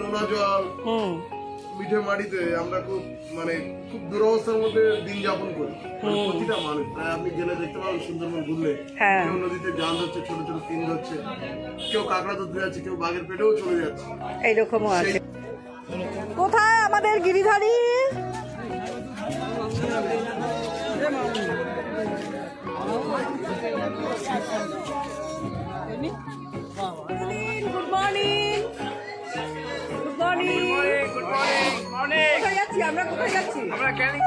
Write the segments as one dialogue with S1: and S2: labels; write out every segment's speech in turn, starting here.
S1: নোনা জল মিঠে মাটিতে আমরা খুব খুব দুরবস্থার মধ্যে দিন যাপন করি প্রতিটা মানুষ। তাই আপনি গেলে দেখতে পাবেন সুন্দরবন ঘুরলে কেউ নদীতে জাল ধরছে, ছোট ছোট তিন ধরছে, কেউ কাঁকড়া ধরতে যাচ্ছে, কেউ বাঘের পেটেও চলে যাচ্ছে,
S2: এইরকমও আছে। কোথায় আমাদের Giridhari? Good morning. Good morning. Good morning. কোথায় যাচ্ছি আমরা? কোথায় যাচ্ছি আমরা? ক্যানিং।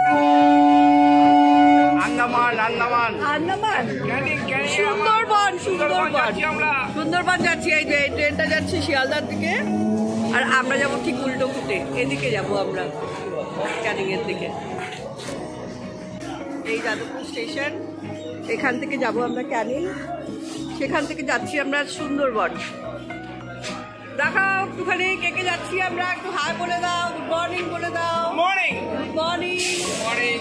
S2: আন্দামান। আন্দামান। আন্দামান। ক্যানিং। ক্যানিং। সুন্দরবন। সুন্দরবন যাচ্ছি আমরা। সুন্দরবন যাচ্ছি। এই যে ট্রেনটা যাচ্ছে শিয়ালদার দিকে, আর আমরা যাবো ঠিক উল্টো ফুটে, এদিকে যাবো আমরা, ক্যানিং এর দিকে। এই যাদবপুর স্টেশন, এখান থেকে যাব আমরা ক্যানিং, সেখান থেকে যাচ্ছি আমরা সুন্দরবন। দেখাও একটুখানি কে কে যাচ্ছি আমরা, একটু হাই বলে দাও, গুড মর্নিং বলে দাও। Morning. Good morning. Morning.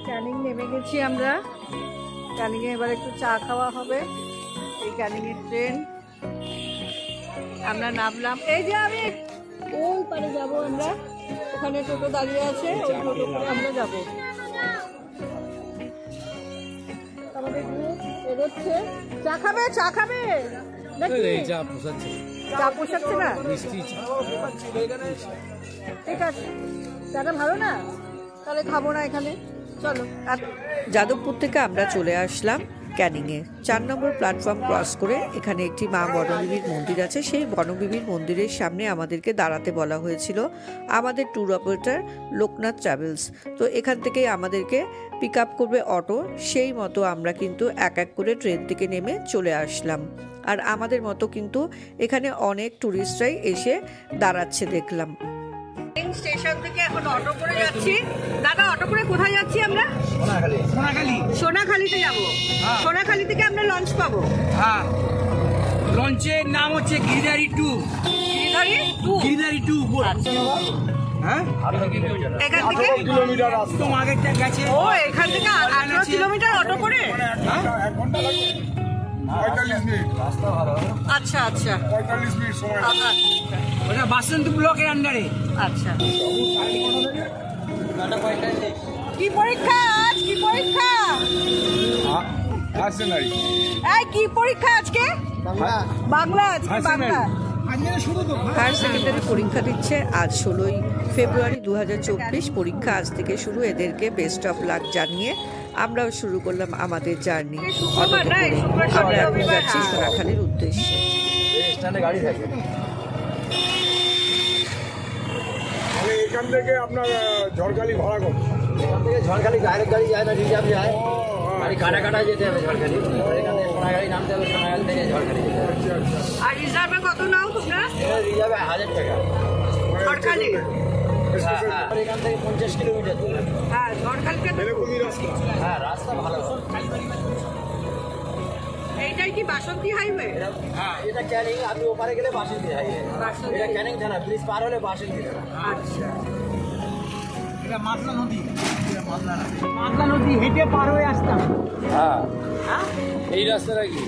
S2: Canning নেমে গেছি আমরা। ক্যানিং এ এবার একটু চা খাওয়া হবে। এই ক্যানিং এর ট্রেন, আমরা নামলাম। এই যে আমি ওই পারে যাব আমরা, ওখানে টোটো দাঁড়িয়ে আছে, ওই টোটো করে আমরা যাব। আমাদের গ্রুপ এগোচ্ছে। চা খাবে? চা খাবে নাকি? চা পোষাচ্ছে না? ঠিক আছে, চাটা ভালো না, তাহলে খাবো না এখানে, চলো। যাদবপুর থেকে আমরা চলে আসলাম ক্যানিংয়ে। 4 নম্বর প্ল্যাটফর্ম ক্রস করে এখানে একটি মা বনবিবির মন্দির আছে। সেই বনবিবির মন্দিরের সামনে আমাদেরকে দাঁড়াতে বলা হয়েছিল আমাদের ট্যুর অপারেটর লোকনাথ ট্রাভেলস। তো এখান থেকেই আমাদেরকে পিক আপ করবে অটো। সেই মতো আমরা কিন্তু এক এক করে ট্রেন থেকে নেমে চলে আসলাম। আর আমাদের মতো কিন্তু এখানে অনেক ট্যুরিস্টরাই এসে দাঁড়াচ্ছে দেখলাম। স্টেশন থেকে এখন অটো করে যাচ্ছি। দাদা, অটো করে কোথায় যাচ্ছি আমরা? সোনাখালী। সোনাখালী। সোনাখালীতে যাবো। সোনাখালী থেকে আমরা লঞ্চ পাবো। হ্যাঁ, লঞ্চের নাম হচ্ছে গিরিধারী 2। গিরিধারী 2। গিরিধারী 2 হ্যাঁ, এখান থেকে 18 কিলোমিটার রাস্তা আগেরটা গেছে। ও, এখান থেকে 18 কিলোমিটার অটো করে? হ্যাঁ, 1 ঘন্টা লাগে, 45 মিনিট রাস্তা ভালো। আচ্ছা আচ্ছা, 45 মিনিট সময়। ওটা বাসন্তী ব্লকের আন্ডারে। আচ্ছা, কি পরীক্ষা আজ? কি পরীক্ষা? এই কি পরীক্ষা আজকে? বাংলা। আজকে বাংলা। হায়ার সেকেন্ডারি পরীক্ষা দিচ্ছে আজ 16ই ফেব্রুয়ারি 2024। পরীক্ষা আজ থেকে শুরু। এদেরকে বেস্ট অফ লাক জানিয়ে আমরাও শুরু করলাম আমাদের জার্নি। আমরা এখন যাচ্ছি সোনাখালীর উদ্দেশ্যে। গাড়ি থাকে এখান থেকে আপনার ঝড়খালি ভাড়া করুন। এখান থেকে ঝড়খালি ডাইরেক্ট গাড়ি যায় না, রিজার্ভ যায়। গাড়ি কাটা কাটা যেতে হবে ঝড়খালি। এখান থেকে সোনাখালি নামতে হবে, সোনাখালি থেকে ঝড়খালি যেতে হবে। আর রিজার্ভে কত নাও তোমরা? রিজার্ভে 1000 টাকা ঝড়খালি। এখান থেকে 50 কিলোমিটার দূরে। হ্যাঁ, ঝড়খালিতে এরকমই রাস্তা। হ্যাঁ, রাস্তা ভালো। এইটাই কি বাসন্তী হাইওয়ে? হ্যাঁ, এটা ক্যানিং। আপনি ওপারে গেলে বাসন্তী হাইওয়ে। এটা ক্যানিং থানা, ব্রিজ পার হলে বাসন্তী থানা। আচ্ছা, এটা মাতলা নদী। মাতলা নদী হেঁটে পার হয়ে আসতাম। হ্যাঁ, এই রাস্তাটা কি?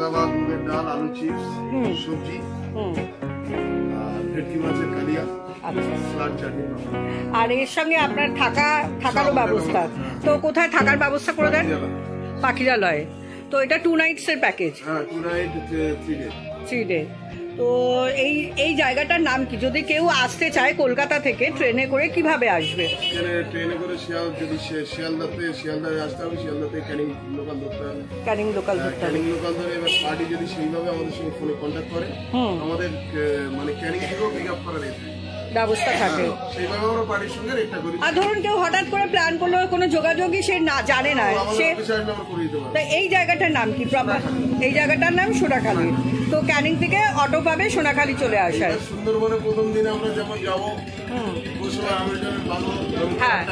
S1: সাদা ভাত, মুগের ডাল, আলু চিপস, সবজি, আর ভেটকি মাছের কালিয়া, স্যালাড, চাটনি।
S2: আর এর সঙ্গে আপনার থাকারও ব্যবস্থা। তো কোথায় থাকার ব্যবস্থা করে দেন? পাখিরালয়ে। তো এটা 2 nights এর প্যাকেজ?
S1: হ্যাঁ, 2 night 3 day।
S2: তো এই জায়গাটার নাম কি? যদি কেউ আসতে চায় কলকাতা থেকে ট্রেনে করে, কিভাবে আসবে?
S1: ট্রেনে করে শিয়ালদায় আসতে হবে, শিয়ালদাতে ক্যানিং লোকাল ধরতে হবে।
S2: ক্যানিং লোকাল ধরতে হবে।
S1: ক্যানিং লোকাল ধরে এবার পার্টি যদি সেইভাবে আমাদের সঙ্গে ফোনে কন্ট্যাক্ট করে, আমাদের মানে ক্যানিং থেকেও পিক আপ করার
S2: ব্যবস্থা থাকে।
S1: সেইভাবে আমরা পার্টির সঙ্গে রেটটা করি।
S2: আর ধরুন কেউ হঠাৎ করে প্ল্যান করলো, কোনো যোগাযোগই সে না জানে না, সে এই জায়গাটার নাম কি? এই জায়গাটার নাম সোনাখালী। তো ক্যানিং থেকে অটো পাবে, সোনাখালী চলে আসার।
S1: সুন্দরবনে প্রথম দিন আমরা যখন যাবো,
S2: হ্যাঁ,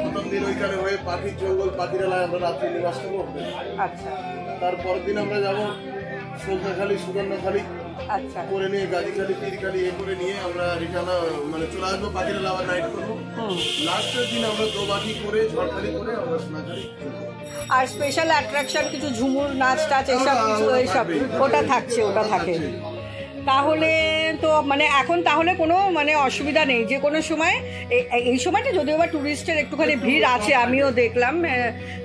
S1: প্রথম দিন ওইখানে হয়ে পাখির জঙ্গল, পাখিরালয় আমরা রাত্রি নিবাস করবো।
S2: আচ্ছা।
S1: তারপরের দিন আমরা যাবো সন্ধ্যাখালী, সুগন্ধাখালী,
S2: আচ্ছা,
S1: করে নিয়ে গাজীখালী, পীরখালী করে নিয়ে আমরা রিটার্ন মানে চলে আসবো। পাখিরালয় আবার নাইট করবো। লাস্টের দিন আমরা দোবাকি করে, ঝড়খালি করে আমরা সোনাখালী।
S2: আর স্পেশাল অ্যাট্রাকশন কিছু ঝুমুর, নাচ টাচ, এইসব কিছু, এইসব ওটা থাকে। তাহলে তো মানে এখন তাহলে কোনো মানে অসুবিধা নেই, যে কোনো সময়। এই সময়টা যদিও বা টুরিস্টের একটুখানি ভিড় আছে, আমিও দেখলাম।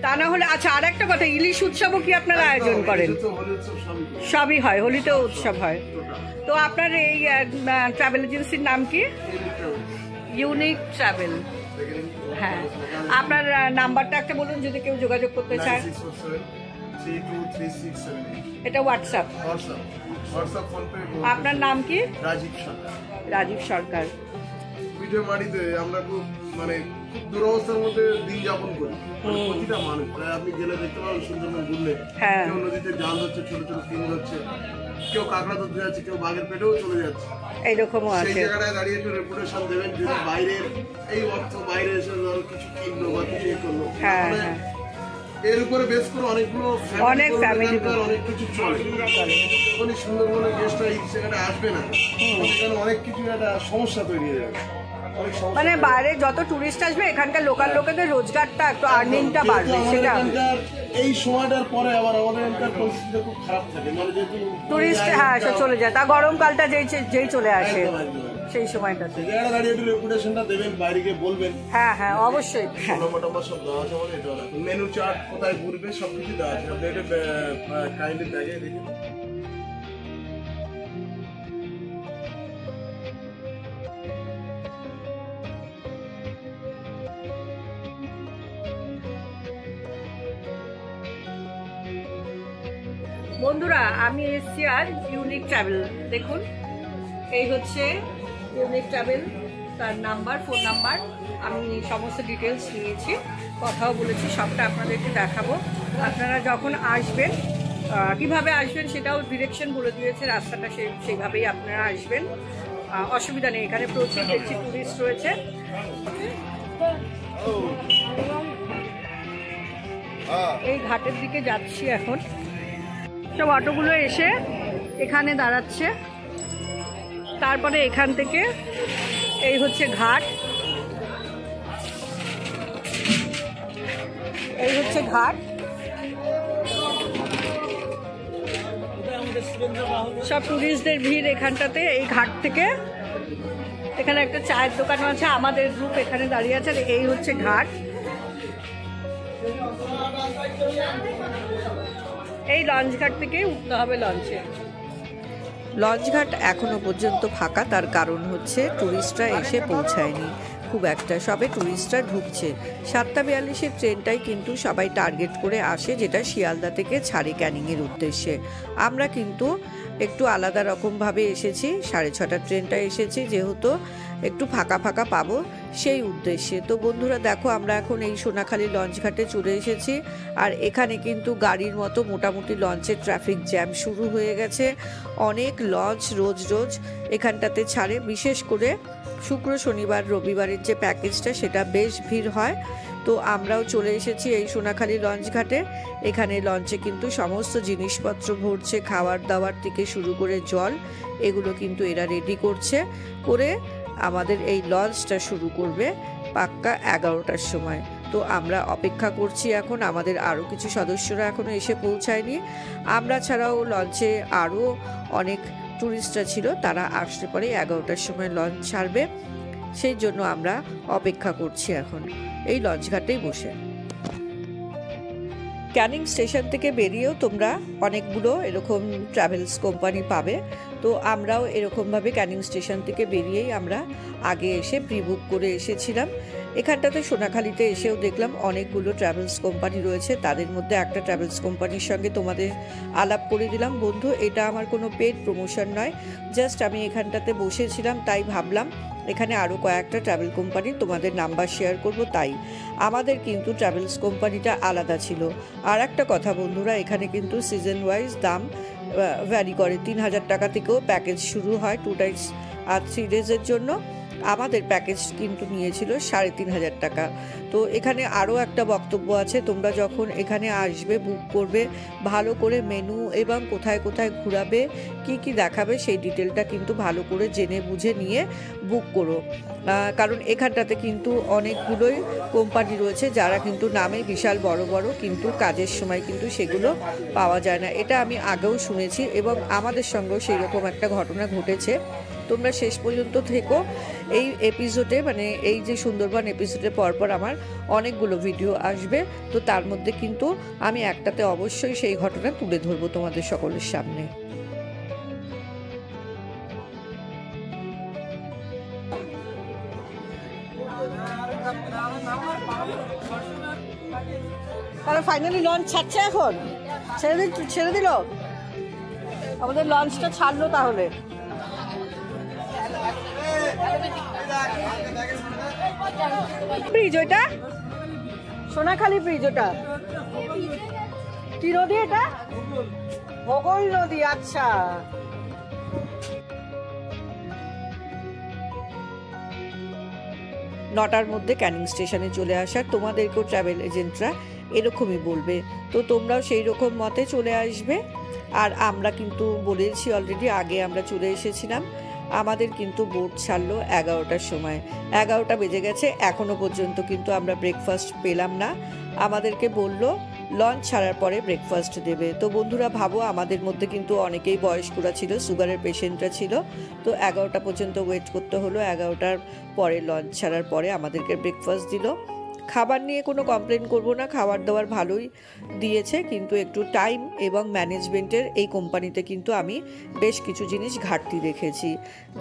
S2: তা না হলে আচ্ছা, আর একটা কথা, ইলিশ উৎসবও কি আপনারা আয়োজন করেন? সবই হয়, হোলিতেও উৎসব হয়। তো আপনার এই ট্রাভেল এজেন্সির নাম কি? Unique travel. হ্যাঁ, আপনার নাম্বারটা একটা বলুন যদি কেউ যোগাযোগ করতে চায়।
S1: 9647323678।
S2: এটা হোয়াটসঅ্যাপ। আপনার নাম কি? রাজীব সরকার।
S1: পিঠে মাটিতে আমরা খুব মানে খুব দুরবস্থার মধ্যে দিন যাপন করি। প্রতিটা মানুষ প্রায় আপনি গেলে দেখতে পাবেন সুন্দরবন ঘুরলে, কেউ নদীতে জাল ধরছে, ছোট ছোট কিং ধরছে, কেউ কাঁকড়া ধরতে যাচ্ছে, কেউ বাঘের পেটেও চলে যাচ্ছে।
S2: এইরকমও আছে।
S1: সেই জায়গাটায় দাঁড়িয়ে একটু রেপুটেশন দেবেন। যদি বাইরের এই অর্থ বাইরে এসে ধরো কিছু কিনলো বা কিছু করলো, এর উপরে বেস করে অনেক ফ্যামিলি অনেক কিছু চলে। যখনই সুন্দরবনের গেস্টরা এই জায়গাটা আসবে না, সেখানে অনেক কিছু একটা সমস্যা তৈরি হয়ে যাবে।
S2: মানে বাইরে যত টুরিস্ট আসবে, এখানকার লোকাল লোকেদের রোজগারটা একটু, আর্নিংটা বাড়বে। সেটা
S1: এই সময়টার পরে আবার আমাদের এখানকার পরিস্থিতি খুব খারাপ থাকে, মানে যেহেতু
S2: টুরিস্ট চলে যায়। তা গরমকালটা যেই চলে আসে সেই সময়টাতে
S1: দাঁড়িয়ে একটু রেপুটেশনটা দেবেন, বাইরে গিয়ে বলবেন।
S2: হ্যাঁ, অবশ্যই।
S1: সব দেওয়া আছে, মানে এটা মেনু চার্ট কোথায় ঘুরবে সবকিছু দেওয়া আছে। আপনি এটা কাইন্ডলি ব্যাগে দেখে।
S2: বন্ধুরা, আমি এসছি আর ইউনিক ট্রাভেল। দেখুন, এই হচ্ছে ইউনিক ট্রাভেল। তার নাম্বার, ফোন নাম্বার, আমি সমস্ত ডিটেলস নিয়েছি, কথাও বলেছি, সবটা আপনাদেরকে দেখাবো। আপনারা যখন আসবেন, কিভাবে আসবেন সেটাও ডিরেকশন বলে দিয়েছে, রাস্তাটা সেইভাবেই আপনারা আসবেন, অসুবিধা নেই। এখানে প্রচুর দেখছি টুরিস্ট রয়েছে। এই ঘাটের দিকে যাচ্ছি এখন। সব অটোগুলো এসে এখানে দাঁড়াচ্ছে, তারপরে এখান থেকে এই হচ্ছে ঘাট, এই হচ্ছে ঘাট। সব টুরিস্টদের ভিড় এখানটাতে। এই ঘাট থেকে এখানে একটা চায়ের দোকানও আছে, আমাদের গ্রুপ এখানে দাঁড়িয়ে আছে। এই হচ্ছে ঘাট। এই লঞ্চ ঘাট থেকে উঠতে হবে লঞ্চে। লঞ্চ ঘাট এখনো পর্যন্ত ফাঁকা, তার কারণ হচ্ছে টুরিস্টরা এসে পৌঁছায়নি খুব একটা, সবে টুরিস্টরা ঢুকছে। 7:42 ট্রেনটাই কিন্তু সবাই টার্গেট করে আসে, যেটা শিয়ালদা থেকে ছাড়ে ক্যানিংয়ের উদ্দেশ্যে। আমরা কিন্তু একটু আলাদা রকমভাবে এসেছি, 6:30 ট্রেনটা এসেছি, যেহেতু একটু ফাঁকা ফাঁকা পাবো সেই উদ্দেশ্যে। তো বন্ধুরা দেখো, আমরা এখন এই সোনাখালী লঞ্চ ঘাটে চলে এসেছি। আর এখানে কিন্তু গাড়ির মতো মোটামুটি লঞ্চের ট্রাফিক জ্যাম শুরু হয়ে গেছে। অনেক লঞ্চ রোজ রোজ এখানটাতে ছাড়ে, বিশেষ করে শুক্র, শনিবার, রবিবারের যে প্যাকেজটা সেটা বেশ ভিড় হয়। তো আমরাও চলে এসেছি এই সোনাখালী লঞ্চ ঘাটে। এখানে লঞ্চে কিন্তু সমস্ত জিনিসপত্র ভরছে, খাবার দাবার থেকে শুরু করে জল, এগুলো কিন্তু এরা রেডি করে আমাদের এই লঞ্চটা শুরু করবে পাক্কা 11টার সময়। তো আমরা অপেক্ষা করছি এখন। আমাদের আরও কিছু সদস্যরা এখনও এসে পৌঁছায়নি। আমরা ছাড়াও লঞ্চে আরও অনেক ট্যুরিস্টরা ছিল, তারা আসতে পরে 11টার সময় লঞ্চ ছাড়বে, সেই জন্য আমরা অপেক্ষা করছি এখন এই লঞ্চ ঘাটেই বসে। ক্যানিং স্টেশন থেকে বেরিয়েও তোমরা অনেকগুলো এরকম ট্রাভেলস কোম্পানি পাবে। তো আমরাও এরকমভাবে ক্যানিং স্টেশন থেকে বেরিয়েই আমরা আগে এসে প্রি বুক করে এসেছিলাম। এখানটাতে সোনাখালিতে এসেও দেখলাম অনেকগুলো ট্রাভেলস কোম্পানি রয়েছে, তাদের মধ্যে একটা ট্রাভেলস কোম্পানির সঙ্গে তোমাদের আলাপ করে দিলাম। বন্ধু, এটা আমার কোনো পেড প্রমোশন নয়, জাস্ট আমি এখানটাতে বসেছিলাম, তাই ভাবলাম এখানে আরও কয়েকটা ট্রাভেল কোম্পানি তোমাদের নাম্বার শেয়ার করব। তাই আমাদের কিন্তু ট্রাভেলস কোম্পানিটা আলাদা ছিল। আর একটা কথা বন্ধুরা, এখানে কিন্তু সিজন ওয়াইজ দাম ভ্যারি করে। 3000 টাকা থেকেও প্যাকেজ শুরু হয় 2 নাইটস আর 3 ডেজের জন্য। আমাদের প্যাকেজ কিন্তু নিয়েছিল 3500 টাকা। তো এখানে আরও একটা বক্তব্য আছে, তোমরা যখন এখানে আসবে বুক করবে, ভালো করে মেনু এবং কোথায় কোথায় ঘোরাবে, কি কি দেখাবে সেই ডিটেলটা কিন্তু ভালো করে জেনে বুঝে নিয়ে বুক করো। কারণ এখানটাতে কিন্তু অনেকগুলোই কোম্পানি রয়েছে যারা কিন্তু নামে বিশাল বড় বড়, কিন্তু কাজের সময় কিন্তু সেগুলো পাওয়া যায় না। এটা আমি আগেও শুনেছি এবং আমাদের সঙ্গেও সেই রকম একটা ঘটনা ঘটেছে। তোমরা শেষ পর্যন্ত থেকো এই এপিসোডে, মানে এই যে সুন্দরবন এপিসোডের পরপর আমার অনেকগুলো ভিডিও আসবে, তো তার মধ্যে কিন্তু আমি একটাতে অবশ্যই সেই ঘটনা তুলে ধরবো তোমাদের সকলের সামনে।
S3: তাহলে ফাইনালি লঞ্চ ছাড়ছে, এখন ছেড়ে দিল, আমাদের লঞ্চটা ছাড়লো। তাহলে ব্রিজ ওইটা সোনাখালি ব্রিজ, ওটা কি নদী? এটা ভোগল নদী। আচ্ছা,
S2: 9টার মধ্যে ক্যানিং স্টেশনে চলে আসার তোমাদেরকেও ট্রাভেল এজেন্টরা এরকমই বলবে, তো তোমরাও সেই রকম মতে চলে আসবে। আর আমরা কিন্তু বলেছি অলরেডি, আগে আমরা চলে এসেছিলাম। আমাদের কিন্তু বোট ছাড়লো 11টার সময়, 11টা বেজে গেছে, এখনও পর্যন্ত কিন্তু আমরা ব্রেকফাস্ট পেলাম না। আমাদেরকে বললো লঞ্চ ছাড়ার পরে ব্রেকফাস্ট দেবে। তো বন্ধুরা ভাবো, আমাদের মধ্যে কিন্তু অনেকেই বয়স্করা ছিল, সুগারের পেশেন্টরা ছিল, তো 11টা পর্যন্ত ওয়েট করতে হলো। 11টার পরে লঞ্চ ছাড়ার পরে আমাদেরকে ব্রেকফাস্ট দিল। খাবার নিয়ে কোনো কমপ্লেন করব না, খাবার দাবার ভালোই দিয়েছে, কিন্তু একটু টাইম এবং ম্যানেজমেন্টের এই কোম্পানিতে কিন্তু আমি বেশ কিছু জিনিস ঘাটতি দেখেছি।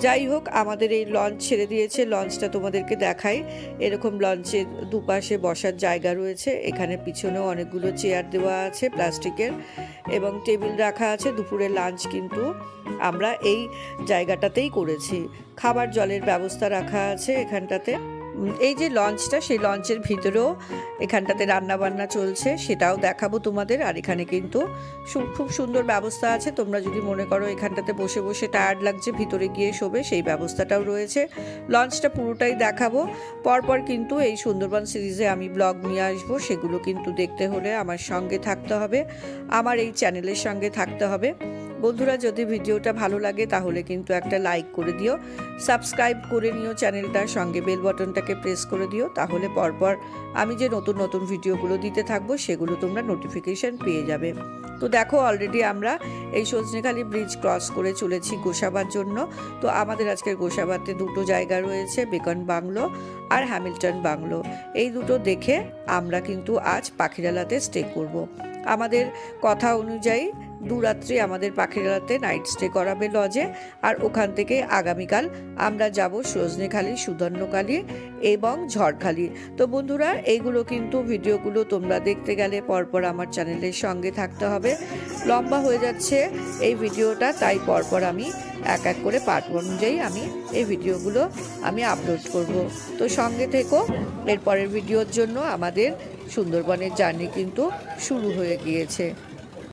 S2: যাই হোক, আমাদের এই লঞ্চ ছেড়ে দিয়েছে, লঞ্চটা তোমাদেরকে দেখাই। এরকম লঞ্চের দুপাশে বসার জায়গা রয়েছে, এখানে পিছনেও অনেকগুলো চেয়ার দেওয়া আছে প্লাস্টিকের এবং টেবিল রাখা আছে। দুপুরের লাঞ্চ কিন্তু আমরা এই জায়গাটাতেই করেছি। খাবার জলের ব্যবস্থা রাখা আছে এখানটাতে। এই যে লঞ্চটা, সেই লঞ্চের ভিতরেও এখানটাতে রান্না বান্না চলছে, সেটাও দেখাবো তোমাদের। আর এখানে কিন্তু খুব সুন্দর ব্যবস্থা আছে, তোমরা যদি মনে করো এখানটাতে বসে বসে টায়ার্ড লাগছে, ভিতরে গিয়ে শোবে, সেই ব্যবস্থাটাও রয়েছে। লঞ্চটা পুরোটাই দেখাবো। পরপর কিন্তু এই সুন্দরবন সিরিজে আমি ব্লগ নিয়ে আসবো, সেগুলো কিন্তু দেখতে হলে আমার সঙ্গে থাকতে হবে, আমার এই চ্যানেলের সঙ্গে থাকতে হবে। বন্ধুরা, যদি ভিডিওটা ভালো লাগে তাহলে কিন্তু একটা লাইক করে দিও, সাবস্ক্রাইব করে নিও চ্যানেলটা, সঙ্গে বেল বাটনটাকে প্রেস করে দিও, তাহলে পরপর আমি যে নতুন নতুন ভিডিওগুলো দিতে থাকবো সেগুলো তোমরা নোটিফিকেশন পেয়ে যাবে। তো দেখো, অলরেডি আমরা এই সজনেখালি ব্রিজ ক্রস করে চলেছি গোসাবার জন্য। তো আমাদের আজকের গোসাবাতে দুটো জায়গা রয়েছে, বেকন বাংলো আর হ্যামিল্টন বাংলো। এই দুটো দেখে আমরা কিন্তু আজ পাখিরালাতে স্টে করব। আমাদের কথা অনুযায়ী 2 রাত্রি আমাদের পাখিরালাতে নাইট স্টে করাবে লজে, আর ওখান থেকে আগামীকাল আমরা যাব সজনেখালি, সুধন্যখালি এবং ঝড়খালি। তো বন্ধুরা, এইগুলো কিন্তু ভিডিওগুলো তোমরা দেখতে গেলে পরপর আমার চ্যানেলের সঙ্গে থাকতে হবে। লম্বা হয়ে যাচ্ছে এই ভিডিওটা, তাই পরপর আমি এক এক করে পার্ট অনুযায়ী আমি এই ভিডিওগুলো আমি আপলোড করব। তো সঙ্গে থেকো, এরপরের ভিডিওর জন্য আমাদের সুন্দরবনের জার্নি কিন্তু শুরু হয়ে গিয়েছে।